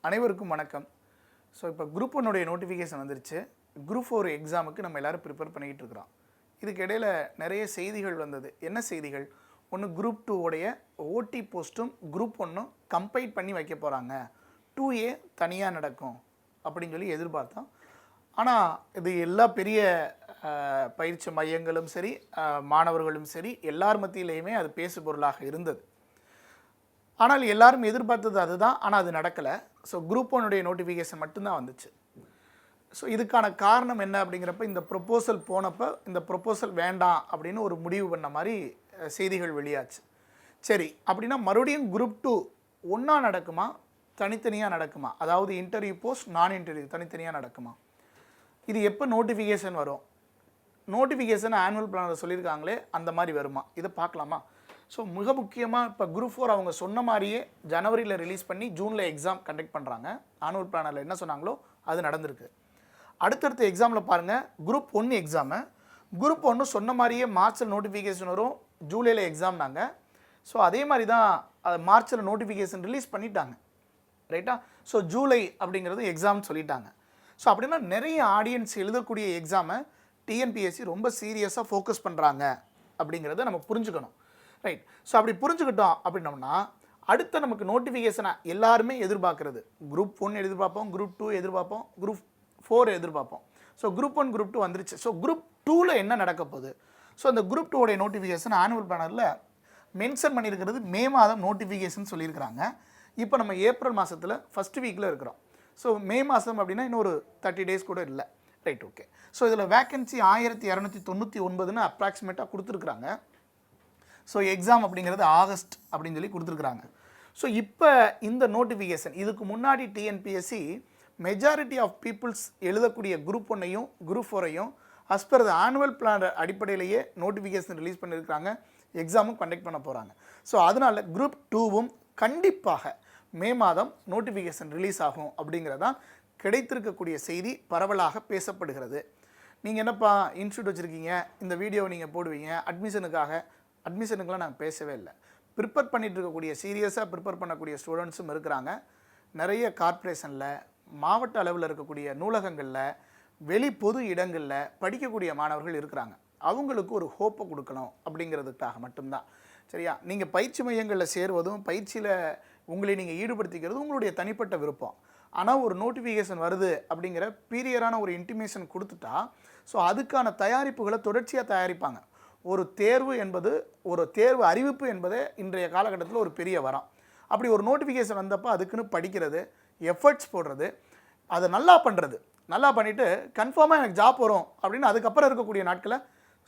அனைவருக்கும் வணக்கம். ஸோ இப்போ குரூப் ஒன்னுடைய நோட்டிஃபிகேஷன் வந்துருச்சு. குரூப் 4 எக்ஸாமுக்கு நம்ம எல்லோரும் ப்ரிப்பேர் பண்ணிக்கிட்டு இருக்கிறோம். இதுக்கு இடையில் நிறைய செய்திகள் வந்தது. என்ன செய்திகள்? ஒன்று குரூப் 2 உடைய ஓடி போஸ்ட்டும் குரூப் 1 கம்பைட் பண்ணி வைக்க போகிறாங்க, 2A தனியாக நடக்கும் அப்படின்னு சொல்லி எதிர்பார்த்தோம். ஆனால் இது எல்லா பெரிய பயிற்சி மையங்களும் சரி, மாணவர்களும் சரி, எல்லார் மத்தியிலையுமே அது பேசு பொருளாக இருந்தது. ஆனால் எல்லாரும் எதிர்பார்த்தது அதுதான். ஆனால் அது நடக்கலை. ஸோ குரூப் 1 நோட்டிஃபிகேஷன் மட்டும்தான் வந்துச்சு. ஸோ இதுக்கான காரணம் என்ன அப்படிங்கிறப்ப, இந்த ப்ரொப்போசல் போனப்போ இந்த ப்ரொப்போசல் வேண்டாம் அப்படின்னு ஒரு முடிவு பண்ண மாதிரி செய்திகள் வெளியாச்சு. சரி, அப்படின்னா மறுபடியும் குரூப் 2 ஒன்றா நடக்குமா, தனித்தனியாக நடக்குமா? அதாவது இன்டர்வியூ போஸ்ட், நான் இன்டர்வியூ தனித்தனியாக நடக்குமா? இது எப்போ நோட்டிஃபிகேஷன் வரும்? நோட்டிஃபிகேஷன் ஆனுவல் பிளானில் சொல்லியிருக்காங்களே, அந்த மாதிரி வருமா? இதை பார்க்கலாமா? ஸோ மிக முக்கியமாக இப்போ குரூப் 4 அவங்க சொன்ன மாதிரியே ஜனவரியில் ரிலீஸ் பண்ணி ஜூனில் எக்ஸாம் கண்டக்ட் பண்ணுறாங்க. ஆனுவல் பிளானில் என்ன சொன்னாங்களோ அது நடந்திருக்கு. அடுத்தடுத்த எக்ஸாமில் பாருங்கள், குரூப் 1 எக்ஸாமு, குரூப் 1 சொன்ன மாதிரியே மார்ச்சில் நோட்டிஃபிகேஷன் வரும், ஜூலையில் எக்ஸாம்னாங்க. ஸோ அதே மாதிரி தான் அது மார்ச்சில் நோட்டிஃபிகேஷன் ரிலீஸ் பண்ணிட்டாங்க, ரைட்டா? ஸோ ஜூலை அப்படிங்கிறது எக்ஸாம்னு சொல்லிட்டாங்க. ஸோ அப்படின்னா நிறைய ஆடியன்ஸ் எழுதக்கூடிய எக்ஸாமை டிஎன்பிஎஸ்சி ரொம்ப சீரியஸாக ஃபோக்கஸ் பண்ணுறாங்க அப்படிங்கிறத நம்ம புரிஞ்சுக்கணும், ரைட்? ஸோ அப்படி புரிஞ்சுக்கிட்டோம் அப்படின்னோம்னா அடுத்த நமக்கு நோட்டிஃபிகேஷனாக எல்லாருமே எதிர்பார்க்குறது குரூப் 1 எதிர்பார்ப்போம், குரூப் 2 எதிர்பார்ப்போம், குரூப் 4 எதிர்பார்ப்போம். ஸோ குரூப் 1 குரூப் 2 வந்துருச்சு. ஸோ குரூப் 2ல் என்ன நடக்க போகுது? ஸோ அந்த குரூப் 2 நோட்டிஃபிகேஷன் ஆனுவல் பிளானரில் மென்ஷன் பண்ணியிருக்கிறது மே மாதம் நோட்டிஃபிகேஷன் சொல்லியிருக்கிறாங்க. இப்போ நம்ம ஏப்ரல் மாதத்தில் ஃபஸ்ட் வீக்கில் இருக்கிறோம். ஸோ மே மாதம் அப்படின்னா இன்னும் ஒரு 30 டேஸ் கூட இல்லை, ரைட்? ஓகே. ஸோ இதில் வேக்கன்சி 1299 அப்ராக்சிமேட்டாக கொடுத்துருக்குறாங்க. ஸோ எக்ஸாம் அப்படிங்கிறது ஆகஸ்ட் அப்படின்னு சொல்லி கொடுத்துருக்குறாங்க. ஸோ இப்போ இந்த நோட்டிஃபிகேஷன், இதுக்கு முன்னாடி டிஎன்பிஎஸ்சி மெஜாரிட்டி ஆஃப் பீப்புள்ஸ் எழுதக்கூடிய குரூப் 1ஐயும் குரூப் 4ஐயும் as per the annual plan அடிப்படையிலேயே நோட்டிஃபிகேஷன் ரிலீஸ் பண்ணியிருக்காங்க, எக்ஸாமும் கண்டக்ட் பண்ண போகிறாங்க. ஸோ அதனால் குரூப் 2வும் கண்டிப்பாக மே மாதம் நோட்டிஃபிகேஷன் ரிலீஸ் ஆகும் அப்படிங்கிறதான் கிடைத்திருக்கக்கூடிய செய்தி, பரவலாக பேசப்படுகிறது. நீங்கள் என்னப்பா இன்ஸ்டியூட் வச்சுருக்கீங்க, இந்த வீடியோவை நீங்கள் போடுவீங்க அட்மிஷனுக்கெலாம் நாங்கள் பேசவே இல்லை. ப்ரிப்பேர் பண்ணிகிட்டு இருக்கக்கூடிய சீரியஸாக ப்ரிப்பேர் பண்ணக்கூடிய ஸ்டூடெண்ட்ஸும் இருக்கிறாங்க. நிறைய கார்ப்பரேஷனில், மாவட்ட அளவில் இருக்கக்கூடிய நூலகங்களில், வெளி பொது இடங்களில் படிக்கக்கூடிய மாணவர்கள் இருக்கிறாங்க. அவங்களுக்கு ஒரு ஹோப்பை கொடுக்கணும் அப்படிங்கிறதுக்காக மட்டும்தான், சரியா? நீங்கள் பயிற்சி மையங்களில் சேருவதும் பயிற்சியில் உங்களை நீங்கள் ஈடுபடுத்திக்கிறது உங்களுடைய தனிப்பட்ட விருப்பம். ஆனால் ஒரு நோட்டிஃபிகேஷன் வருது அப்படிங்கிற பீரியரான ஒரு இன்டிமேஷன் கொடுத்துட்டா, ஸோ அதுக்கான தயாரிப்புகளை தொடர்ச்சியாக தயாரிப்பாங்க. ஒரு தேர்வு என்பது, ஒரு தேர்வு அறிவிப்பு என்பதே இன்றைய காலகட்டத்தில் ஒரு பெரிய வரம். அப்படி ஒரு நோட்டிஃபிகேஷன் வந்தப்போ அதுக்குன்னு படிக்கிறது, எஃபர்ட்ஸ் போடுறது, அதை நல்லா பண்ணுறது, நல்லா பண்ணிவிட்டு கன்ஃபார்மாக எனக்கு ஜாப் வரும் அப்படின்னு அதுக்கப்புறம் இருக்கக்கூடிய நாட்களை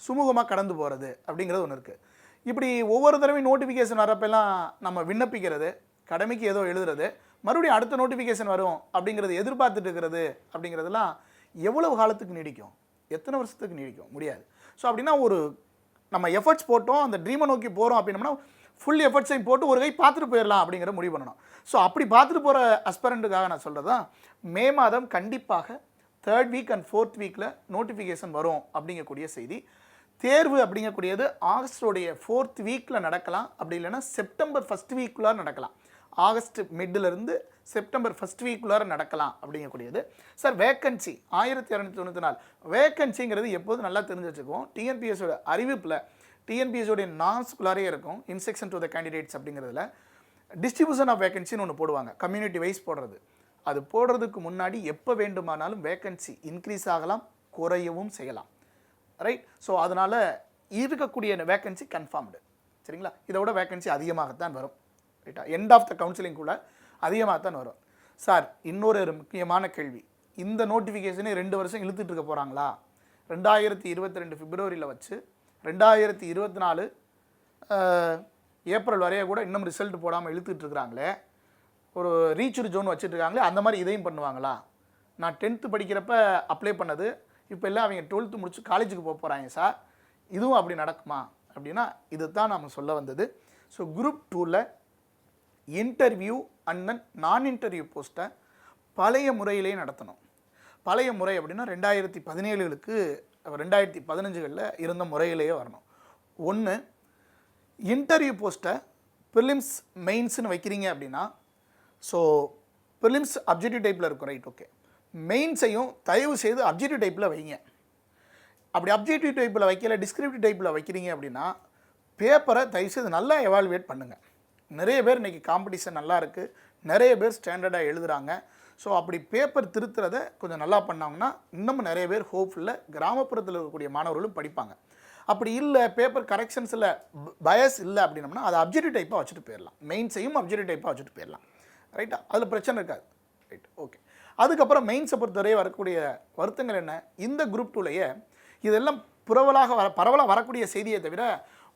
சுமூகமாக கடந்து போகிறது அப்படிங்கிறது ஒன்று இருக்குது. இப்படி ஒவ்வொரு தடவையும் நோட்டிஃபிகேஷன் வரப்பெல்லாம் நம்ம விண்ணப்பிக்கிறது, கடமைக்கு ஏதோ எழுதுறது, மறுபடியும் அடுத்த நோட்டிஃபிகேஷன் வரும் அப்படிங்கிறது எதிர்பார்த்துட்டு இருக்கிறது அப்படிங்கிறதுலாம் எவ்வளவு காலத்துக்கு நீடிக்கும்? எத்தனை வருஷத்துக்கு நீடிக்கும்? முடியாது. ஸோ அப்படின்னா ஒரு நம்ம எஃபர்ட்ஸ் போட்டோம், அந்த ட்ரீமை நோக்கி போகிறோம் அப்படின்னோம்னா ஃபுல் எஃபர்ட்ஸையும் போட்டு ஒரு கை பார்த்துட்டு போயிடலாம் அப்படிங்கிற முடிவு பண்ணணும். ஸோ அப்படி பார்த்துட்டு போகிற அஸ்பரண்ட்டுக்காக நான் சொல்கிறது தான், மே மாதம் கண்டிப்பாக 3rd வீக் அண்ட் 4th வீக்கில் நோட்டிஃபிகேஷன் வரும் அப்படிங்கக்கூடிய செய்தி. தேர்வு அப்படிங்கக்கூடியது ஆகஸ்டோடைய 4th வீக்கில் நடக்கலாம், அப்படி இல்லைன்னா செப்டம்பர் 1st வீக்குள்ளார நடக்கலாம். ஆகஸ்ட் மிட்டிலிருந்து செப்டம்பர் 1st வீக்குள்ளார நடக்கலாம் அப்படிங்கக்கூடியது. சார் வேக்கன்சி 1294 வேக்கன்சிங்கிறது எப்போதும் நல்லா தெரிஞ்சு வச்சுக்குவோம். டிஎன்பிஎஸோட அறிவிப்பில் டிஎன்பிஎஸோடைய நார்ம்ஸ்குள்ளாரே இருக்கும், இன்ஸ்ட்ரக்ஷன் டு த கேண்டிடேட்ஸ் அப்படிங்கிறதுல டிஸ்ட்ரிபியூஷன் ஆஃப் வேக்கன்சின்னு ஒன்று போடுவாங்க, கம்யூனிட்டி வைஸ் போடுறது. அது போடுறதுக்கு முன்னாடி எப்போ வேண்டுமானாலும் வேக்கன்சி இன்க்ரீஸ் ஆகலாம், குறையவும் செய்யலாம், ரைட்? ஸோ அதனால் இருக்கக்கூடிய வேக்கன்சி கன்ஃபார்ம்டு, சரிங்களா? இதோட வேக்கன்சி அதிகமாகத்தான் வரும், ரைட்டா? எண்ட் ஆஃப் த கவுன்சிலிங் கூட அதிகமாக தான் வரும். சார் இன்னொரு முக்கியமான கேள்வி, இந்த நோட்டிஃபிகேஷனே 2 வருஷம் இழுத்துட்டு இருக்க போகிறாங்களா? 2022 பிப்ரவரியில் வச்சு 2024 ஏப்ரல் வரைய கூட இன்னும் ரிசல்ட் போடாமல் இழுத்துட்டு இருக்கிறாங்களே, ஒரு ரீச்சர் ஜோன் வச்சுட்ருக்காங்களே, அந்த மாதிரி இதையும் பண்ணுவாங்களா? நான் 10th படிக்கிறப்ப அப்ளை பண்ணது, இப்போ எல்லாம் அவங்க 12th முடிச்சு காலேஜுக்கு போக போகிறாங்க சார், இதுவும் அப்படி நடக்குமா அப்படின்னா இது தான் நம்ம சொல்ல வந்தது. ஸோ குரூப் 2ல் இன்டர்வியூ அண்ட் நான் இன்டர்வியூ போஸ்ட்டை பழைய முறையிலேயே நடத்தணும். பழைய முறை அப்படின்னா 2017களுக்கு 2015களில் இருந்த முறையிலேயே வரணும். ஒன்று, இன்டர்வியூ போஸ்ட்டை ப்ரிலிம்ஸ் மெயின்ஸ்னு வைக்கிறீங்க அப்படின்னா, ஸோ ப்ரிலிம்ஸ் அப்ஜெக்டிவ் டைப்பில் இருக்கும், ரைட், ஓகே. மெயின்ஸையும் தயவு செய்து அப்ஜெக்டிவ் டைப்பில் வைங்க. அப்படி அப்ஜெக்டிவ் டைப்பில் வைக்கல, டிஸ்கிரிப்டிவ் டைப்பில் வைக்கிறீங்க அப்படின்னா பேப்பரை தயவுசெய்து நல்லா எவால்வேட் பண்ணுங்கள். நிறைய பேர் இன்றைக்கி காம்படிஷன் நல்லா இருக்குது, நிறைய பேர் ஸ்டாண்டர்டாக எழுதுகிறாங்க. ஸோ அப்படி பேப்பர் திருத்துறதை கொஞ்சம் நல்லா பண்ணாங்கன்னா இன்னமும் நிறைய பேர் ஹோப்ஃபுல்லாக கிராமப்புறத்தில் இருக்கக்கூடிய மாணவர்களும் படிப்பாங்க. அப்படி இல்லை, பேப்பர் கரெக்ஷன்ஸில் பயஸ் இல்லை அப்படின்னம்னா அதை அப்ஜெக்டிவ் டைப்பாக வச்சுட்டு போயிடலாம். மெயின்ஸையும் அப்ஜெக்டிவ் டைப்பாக வச்சுட்டு போயிடலாம், ரைட்டா? அதில் பிரச்சனை இருக்காது, ரைட், ஓகே. அதுக்கப்புறம் மெயின்ஸை பொறுத்தவரை வரக்கூடிய வருத்தங்கள் என்ன? இந்த குரூப் 2லேயே இதெல்லாம் பரவலாக வரக்கூடிய செய்தியை தவிர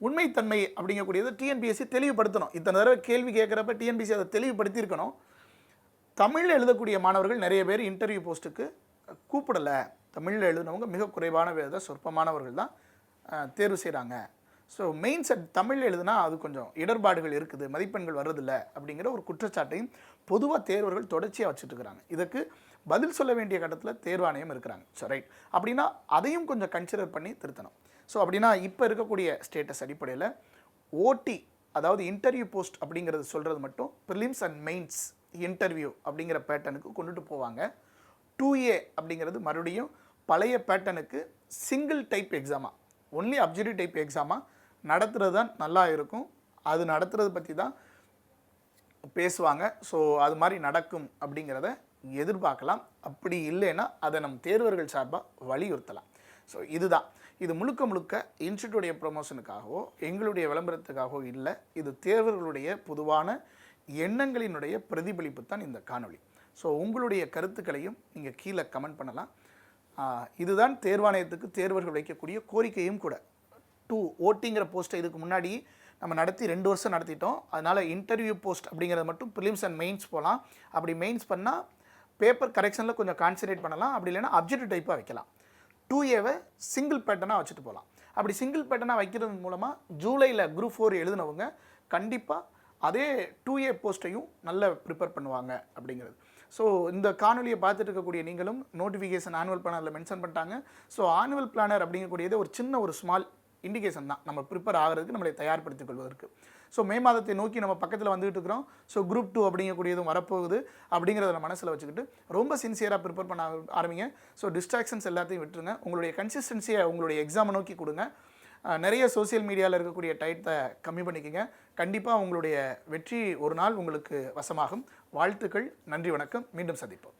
உண்மைத்தன்மை அப்படிங்கக்கூடியது டிஎன்பிஎஸ்சி தெளிவுபடுத்தணும். இத்தனை தடவை கேள்வி கேட்குறப்ப டிஎன்பிஎஸ்சி அதை தெளிவுபடுத்தியிருக்கணும். தமிழில் எழுதக்கூடிய மாணவர்கள் நிறைய பேர் இன்டர்வியூ போஸ்ட்டுக்கு கூப்பிடலை. தமிழில் எழுதினவங்க மிக குறைவான பேர், சொற்பமானவர்கள் தான் தேர்வு செய்கிறாங்க. ஸோ மெயின்ஸ் தமிழில் எழுதுனா அது கொஞ்சம் இடர்பாடுகள் இருக்குது, மதிப்பெண்கள் வர்றதில்லை அப்படிங்கிற ஒரு குற்றச்சாட்டையும் பொதுவாக தேர்வர்கள் தொடர்ச்சியாக வச்சுட்டு இருக்கிறாங்க. இதுக்கு பதில் சொல்ல வேண்டிய கட்டத்தில் தேர்வாணையம் இருக்கிறாங்க. ஸோ ரைட், அப்படின்னா அதையும் கொஞ்சம் கன்சிடர் பண்ணி திருத்தணும். ஸோ அப்படின்னா இப்போ இருக்கக்கூடிய ஸ்டேட்டஸ் அடிப்படையில் ஓடி, அதாவது இன்டர்வியூ போஸ்ட் அப்படிங்கிறது சொல்கிறது மட்டும் ப்ரிலிம்ஸ் அண்ட் மெயின்ஸ் இன்டர்வியூ அப்படிங்கிற பேட்டர்னுக்கு கொண்டுட்டு போவாங்க. 2A அப்படிங்கிறது மறுபடியும் பழைய பேட்டர்னுக்கு சிங்கிள் டைப் எக்ஸாமாக, ஒன்லி அப்ஜெக்டிவ் டைப் எக்ஸாமாக நடத்துகிறது தான் நல்லா இருக்கும். அது நடத்துறது பற்றி தான் பேசுவாங்க. ஸோ அது மாதிரி நடக்கும் அப்படிங்கிறத எதிர்பார்க்கலாம். அப்படி இல்லைன்னா அதை நம் தேர்வர்கள் சார்பாக வலியுறுத்தலாம். ஸோ இதுதான், இது முழுக்க முழுக்க இன்ஸ்டியூட்டுடைய ப்ரொமோஷனுக்காகவோ எங்களுடைய விளம்பரத்துக்காகவோ இல்லை, இது தேர்வர்களுடைய பொதுவான எண்ணங்களினுடைய பிரதிபலிப்பு தான் இந்த காணொளி. ஸோ உங்களுடைய கருத்துக்களையும் நீங்கள் கீழே கமெண்ட் பண்ணலாம். இதுதான் தேர்வாணையத்துக்கு தேர்வர்கள் வைக்கக்கூடிய கோரிக்கையும் கூட. 2 ஓட்டிங்கிற போஸ்ட்டை இதுக்கு முன்னாடி நம்ம நடத்தி 2 வருஷம் நடத்திட்டோம். அதனால் இன்டர்வியூ போஸ்ட் அப்படிங்கிறது மட்டும் ப்ரிலிம்ஸ் அண்ட் மெயின்ஸ் போகலாம். அப்படி மெயின்ஸ் பண்ணால் பேப்பர் கரெக்ஷனில் கொஞ்சம் கான்சன்ட்ரேட் பண்ணலாம். அப்படி இல்லைன்னா அப்ஜெக்டிவ் டைப்பாக வைக்கலாம். 2Aவை சிங்கிள் பேட்டர்னாக வச்சுட்டு போகலாம். அப்படி சிங்கிள் பேட்டர்னாக வைக்கிறது மூலமாக ஜூலையில் குரூப் 4 எழுதினவங்க கண்டிப்பாக அதே 2A போஸ்ட்டையும் நல்லா ப்ரிப்பேர் பண்ணுவாங்க அப்படிங்கிறது. ஸோ இந்த காணொலியை பார்த்துட்டு இருக்கக்கூடிய நீங்களும் நோட்டிஃபிகேஷன் ஆனுவல் பிளானரில் மென்ஷன் பண்ணிட்டாங்க. ஸோ ஆனுவல் பிளானர் அப்படிங்கக்கூடியது ஒரு ஸ்மால் இண்டிகேஷன் தான் நம்ம ப்ரிப்பேர் ஆகிறதுக்கு, நம்மளை தயார்படுத்திக் கொள்வதற்கு. ஸோ மே மாதத்தை நோக்கி நம்ம பக்கத்தில் வந்துகிட்டு இருக்கிறோம். ஸோ குரூப் 2 அப்படிங்கக்கூடியதும் வரப்போகுது அப்படிங்கிறத மனசில் வச்சுக்கிட்டு ரொம்ப சின்சியராக ப்ரிப்பேர் பண்ண ஆரம்பிங்க. ஸோ டிஸ்ட்ராக்ஷன்ஸ் எல்லாத்தையும் விட்டுருங்க. உங்களுடைய கன்சிஸ்டன்சியை உங்களுடைய எக்ஸாமை நோக்கி கொடுங்க. நிறைய சோசியல் மீடியாவில் இருக்கக்கூடிய டயத்தை கம்மி பண்ணிக்கோங்க. கண்டிப்பாக உங்களுடைய வெற்றி ஒரு நாள் உங்களுக்கு வசமாகும். வாழ்த்துக்கள், நன்றி, வணக்கம், மீண்டும் சந்திப்போம்.